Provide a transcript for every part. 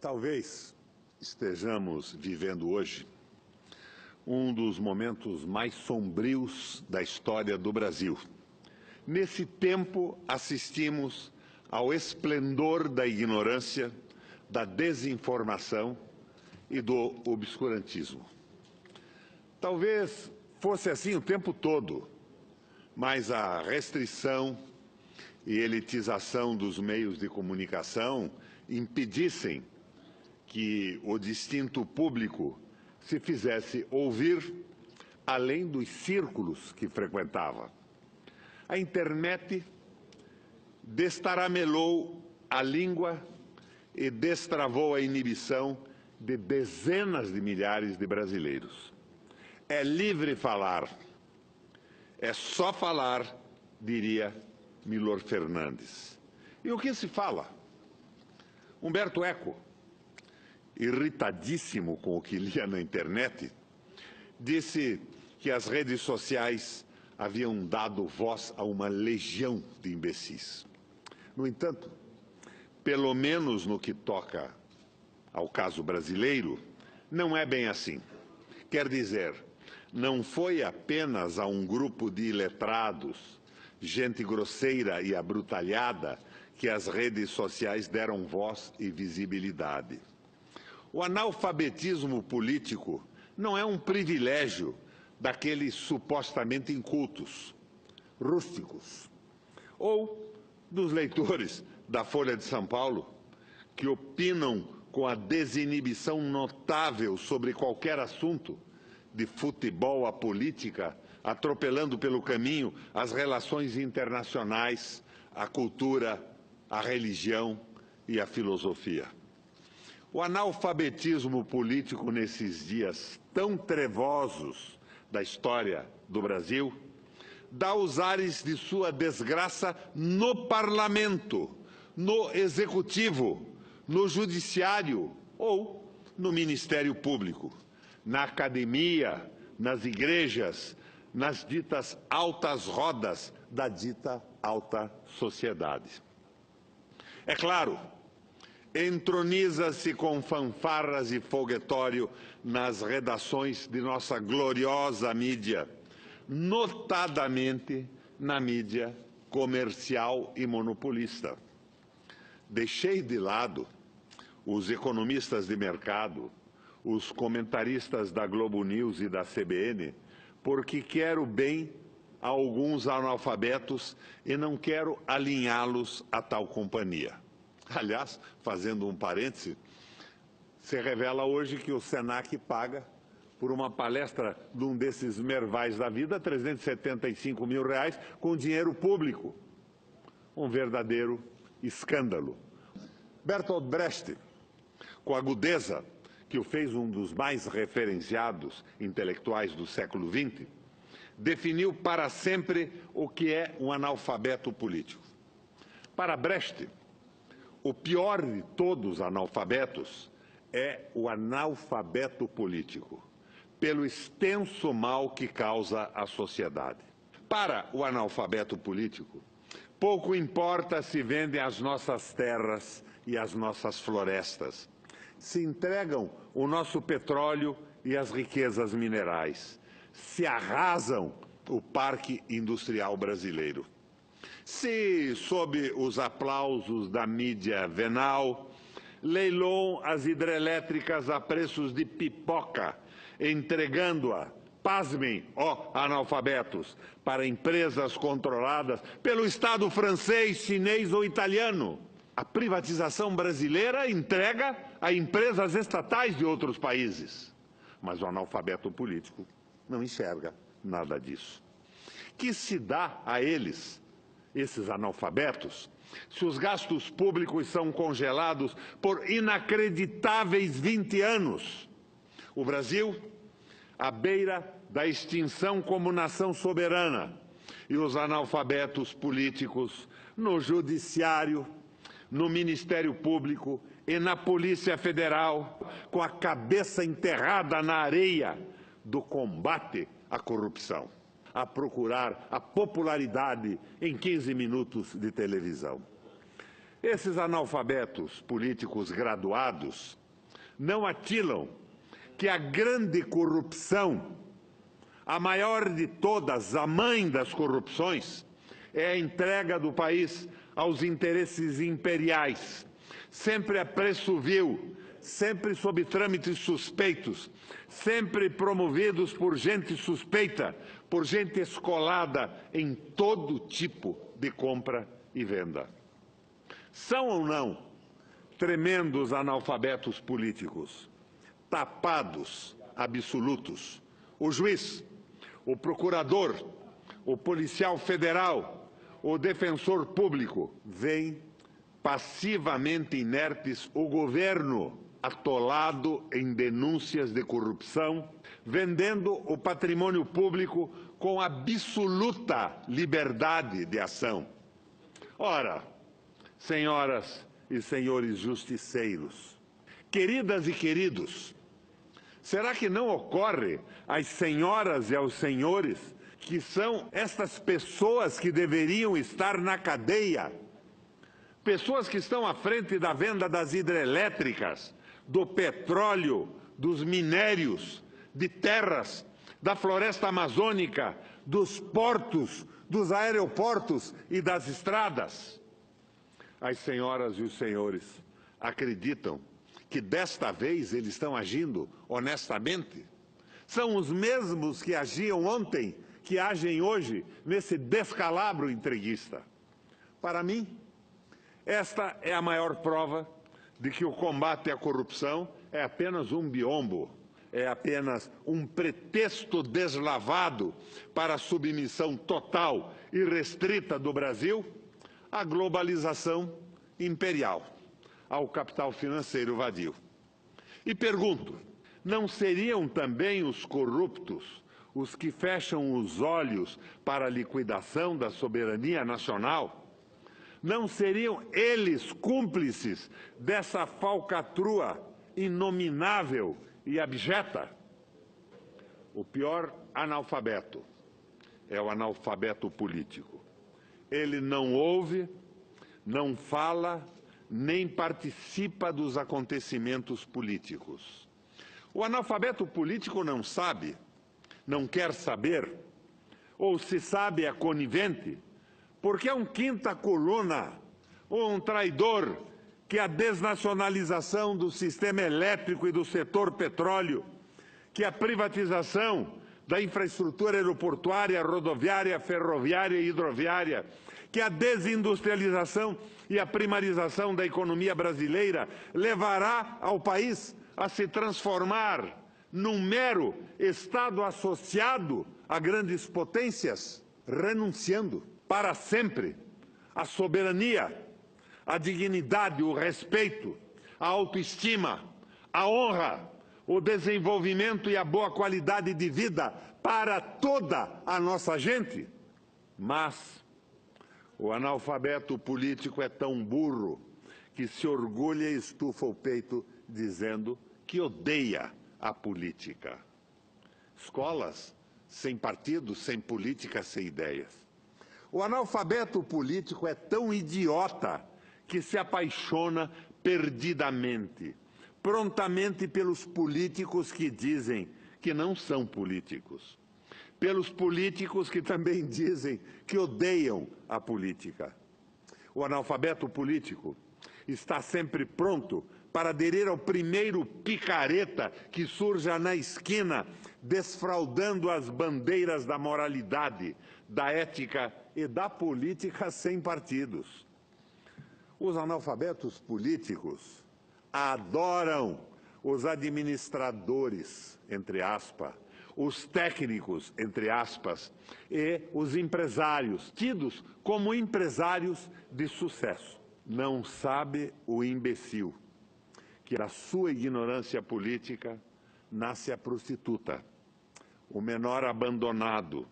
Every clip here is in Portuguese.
Talvez estejamos vivendo hoje um dos momentos mais sombrios da história do Brasil. Nesse tempo, assistimos ao esplendor da ignorância, da desinformação e do obscurantismo. Talvez fosse assim o tempo todo, mas a restrição e elitização dos meios de comunicação impedissem que o distinto público se fizesse ouvir além dos círculos que frequentava. A internet destaramelou a língua e destravou a inibição de dezenas de milhares de brasileiros. É livre falar, é só falar, diria Milor Fernandes. E o que se fala? Humberto Eco, irritadíssimo com o que lia na internet, disse que as redes sociais haviam dado voz a uma legião de imbecis. No entanto, pelo menos no que toca ao caso brasileiro, não é bem assim. Quer dizer, não foi apenas a um grupo de iletrados, gente grosseira e abrutalhada, que as redes sociais deram voz e visibilidade. O analfabetismo político não é um privilégio daqueles supostamente incultos, rústicos, ou dos leitores da Folha de São Paulo, que opinam com a desinibição notável sobre qualquer assunto, de futebol à política, atropelando pelo caminho as relações internacionais, a cultura, a religião e a filosofia. O analfabetismo político nesses dias tão trevosos da história do Brasil dá os ares de sua desgraça no parlamento, no executivo, no judiciário ou no Ministério Público, na academia, nas igrejas, nas ditas altas rodas da dita alta sociedade. É claro, entroniza-se com fanfarras e foguetório nas redações de nossa gloriosa mídia, notadamente na mídia comercial e monopolista. Deixei de lado os economistas de mercado, os comentaristas da Globo News e da CBN, porque quero bem a alguns analfabetos e não quero alinhá-los a tal companhia. Aliás, fazendo um parêntese, se revela hoje que o Senac paga por uma palestra de um desses mervais da vida R$ 375 mil com dinheiro público. Um verdadeiro escândalo. Bertolt Brecht, com a agudeza que o fez um dos mais referenciados intelectuais do século XX, definiu para sempre o que é um analfabeto político. Para Brecht, o pior de todos os analfabetos é o analfabeto político, pelo extenso mal que causa à sociedade. Para o analfabeto político, pouco importa se vendem as nossas terras e as nossas florestas, se entregam o nosso petróleo e as riquezas minerais, se arrasam o parque industrial brasileiro. Se, sob os aplausos da mídia venal, leiloam as hidrelétricas a preços de pipoca, entregando-a, pasmem, ó analfabetos, para empresas controladas pelo Estado francês, chinês ou italiano. A privatização brasileira entrega a empresas estatais de outros países. Mas o analfabeto político não enxerga nada disso. Que se dá a eles, esses analfabetos, se os gastos públicos são congelados por inacreditáveis 20 anos? O Brasil, à beira da extinção como nação soberana, e os analfabetos políticos no judiciário, no Ministério Público e na Polícia Federal, com a cabeça enterrada na areia do combate à corrupção, a procurar a popularidade em 15 minutos de televisão. Esses analfabetos políticos graduados não atilam que a grande corrupção, a maior de todas, a mãe das corrupções, é a entrega do país aos interesses imperiais, sempre a preço vil, sempre sob trâmites suspeitos, sempre promovidos por gente suspeita, por gente escolada em todo tipo de compra e venda. São ou não tremendos analfabetos políticos, tapados absolutos? O juiz, o procurador, o policial federal, o defensor público veem passivamente inertes o governo atolado em denúncias de corrupção, vendendo o patrimônio público com absoluta liberdade de ação. Ora, senhoras e senhores justiceiros, queridas e queridos, será que não ocorre às senhoras e aos senhores que são estas pessoas que deveriam estar na cadeia? Pessoas que estão à frente da venda das hidrelétricas, do petróleo, dos minérios, de terras, da floresta amazônica, dos portos, dos aeroportos e das estradas. As senhoras e os senhores acreditam que desta vez eles estão agindo honestamente? São os mesmos que agiam ontem, que agem hoje nesse descalabro entreguista. Para mim, esta é a maior prova de que o combate à corrupção é apenas um biombo, é apenas um pretexto deslavado para a submissão total e restrita do Brasil à globalização imperial, ao capital financeiro vadio. E pergunto, não seriam também os corruptos os que fecham os olhos para a liquidação da soberania nacional? Não seriam eles cúmplices dessa falcatrua inominável e abjeta? O pior analfabeto é o analfabeto político. Ele não ouve, não fala, nem participa dos acontecimentos políticos. O analfabeto político não sabe, não quer saber, ou se sabe é conivente, porque é um quinta coluna ou um traidor que a desnacionalização do sistema elétrico e do setor petróleo, que a privatização da infraestrutura aeroportuária, rodoviária, ferroviária e hidroviária, que a desindustrialização e a primarização da economia brasileira levará ao país a se transformar num mero Estado associado a grandes potências, renunciando para sempre à soberania, à dignidade, o respeito, a autoestima, a honra, o desenvolvimento e a boa qualidade de vida para toda a nossa gente. Mas o analfabeto político é tão burro que se orgulha e estufa o peito dizendo que odeia a política. Escolas sem partido, sem política, sem ideias. O analfabeto político é tão idiota que se apaixona perdidamente, prontamente pelos políticos que dizem que não são políticos, pelos políticos que também dizem que odeiam a política. O analfabeto político está sempre pronto para aderir ao primeiro picareta que surja na esquina, desfraldando as bandeiras da moralidade, da ética e da política sem partidos. Os analfabetos políticos adoram os administradores, entre aspas, os técnicos, entre aspas, e os empresários, tidos como empresários de sucesso. Não sabe o imbecil que da sua ignorância política nasce a prostituta, o menor abandonado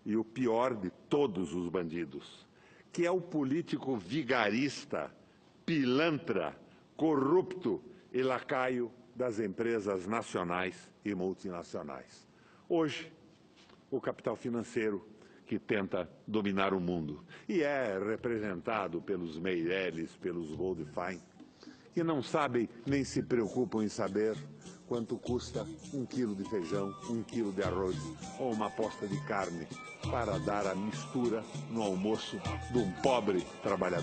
e o pior de todos os bandidos, que é o político vigarista, pilantra, corrupto e lacaio das empresas nacionais e multinacionais. Hoje, o capital financeiro, que tenta dominar o mundo. E é representado pelos Meirelles, pelos Goldfein, que não sabem nem se preocupam em saber quanto custa 1 quilo de feijão, 1 quilo de arroz ou uma posta de carne para dar a mistura no almoço de um pobre trabalhador.